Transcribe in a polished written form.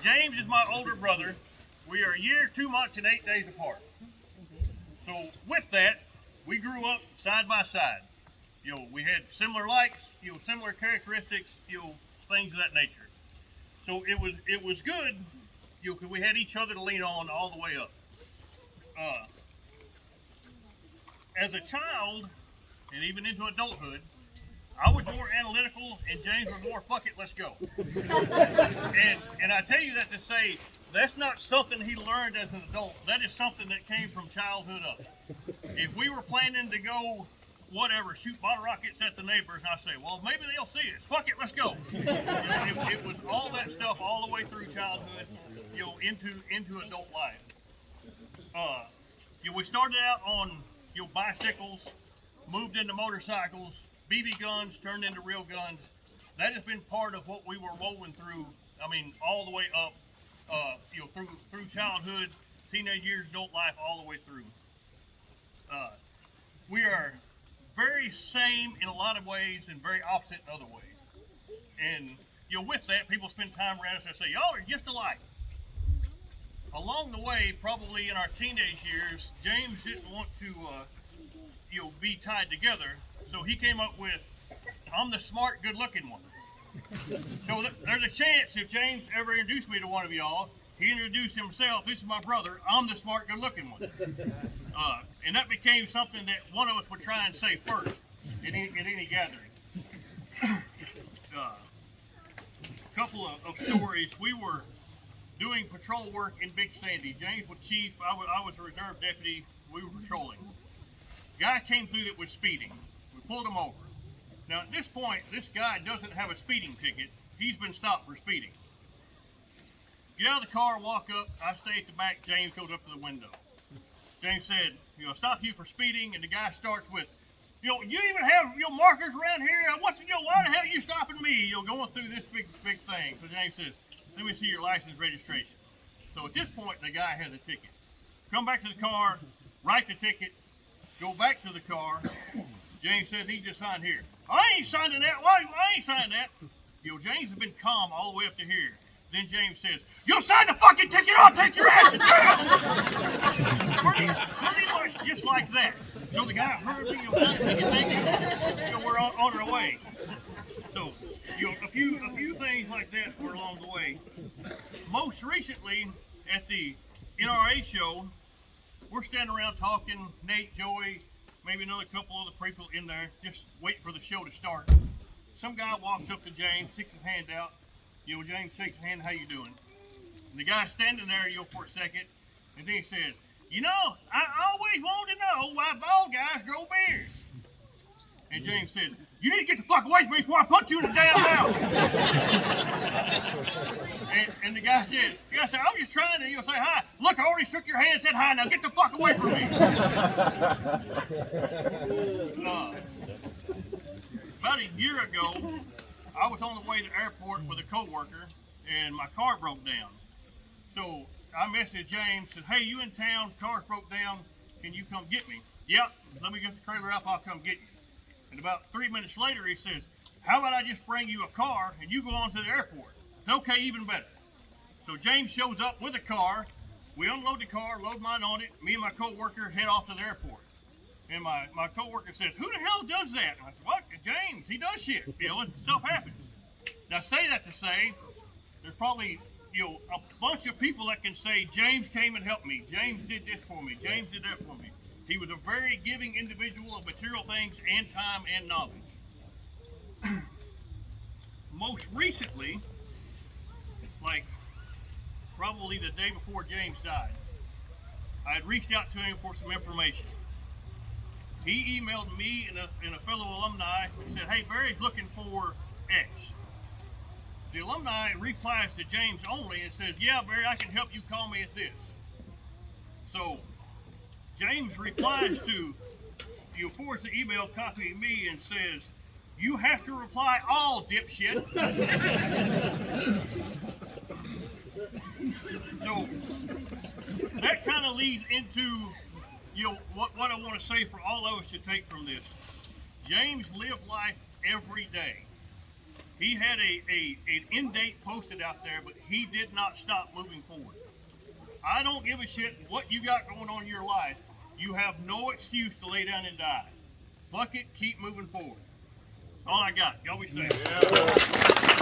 James is my older brother. We are a year, 2 months, and 8 days apart. So with that, we grew up side by side. We had similar likes, similar characteristics, things of that nature. So it was good, because we had each other to lean on all the way up. As a child, and even into adulthood, I was more analytical, and James was more, fuck it, let's go. and I tell you that to say, that's not something he learned as an adult. That is something that came from childhood up. If we were planning to go, whatever, shoot bottle rockets at the neighbors, and I say, well, maybe they'll see us. Fuck it, let's go. It was all that stuff all the way through childhood, into adult life. We started out on, bicycles, moved into motorcycles, BB guns turned into real guns. That has been part of what we were woven through. I mean, all the way up, through childhood, teenage years, adult life, all the way through. We are very same in a lot of ways and very opposite in other ways. And with that, people spend time around us and say, y'all are just alike. Along the way, probably in our teenage years, James didn't want to, be tied together. So he came up with, I'm the smart, good-looking one. So there's a chance if James ever introduced me to one of y'all, he introduced himself, this is my brother, I'm the smart, good-looking one. And that became something that one of us would try and say first at any gathering. Couple of stories. We were doing patrol work in Big Sandy. James was chief, I was a reserve deputy, we were patrolling. Guy came through that was speeding. We pulled him over. Now at this point, this guy doesn't have a speeding ticket. He's been stopped for speeding. Get out of the car, walk up, I stay at the back, James goes up to the window. James said, stop you for speeding, and the guy starts with, you even have markers around here, why the hell are you stopping me? Going through this big thing. So James says, let me see your license registration. So at this point, the guy has a ticket. Come back to the car, write the ticket, go back to the car. James says he just signed here. I ain't signing that. Why? I ain't signing that. James has been calm all the way up to here. Then James says, you sign the fucking ticket, I'll take your ass to jail. pretty much just like that. So the guy heard me, we're on our way. So, a few things like that were along the way. Most recently, at the NRA show, we're standing around talking, Nate, Joey, maybe another couple other people in there, just waiting for the show to start. Some guy walks up to James, sticks his hand out. James shakes his hand, how you doing? And the guy's standing there, for a second, and then he says, I always wanted to know why bald guys grow beards. And James says, you need to get the fuck away from me before I punch you in the damn mouth. and the guy said, I'm just trying to say hi. Look, I already shook your hand and said hi, now get the fuck away from me. About a year ago, I was on the way to the airport with a coworker, and my car broke down. So I messaged James, said, hey, you in town, car broke down, can you come get me? Yep, let me get the trailer up, I'll come get you. And about 3 minutes later, he says, how about I just bring you a car and you go on to the airport? It's okay, even better. So James shows up with a car, we unload the car, load mine on it, me and my coworker head off to the airport. And my coworker says, who the hell does that? And I said, what? James, he does shit. And stuff happens. Now, I say that to say, there's probably, a bunch of people that can say, James came and helped me. James did this for me. James did that for me. He was a very giving individual of material things and time and knowledge. Most recently, like probably the day before James died, I had reached out to him for some information. He emailed me and a fellow alumni and said, hey, Barry's looking for X. The alumni replies to James only and says, yeah, Barry, I can help you, call me at this. So James replies to, forwards the email copying me and says, you have to reply all, dipshit. So that kind of leads into what I want to say for all of us to take from this. James lived life every day. He had an end date posted out there, but he did not stop moving forward. I don't give a shit what you got going on in your life. You have no excuse to lay down and die. Fuck it, keep moving forward. All I got. Y'all be safe. Yeah.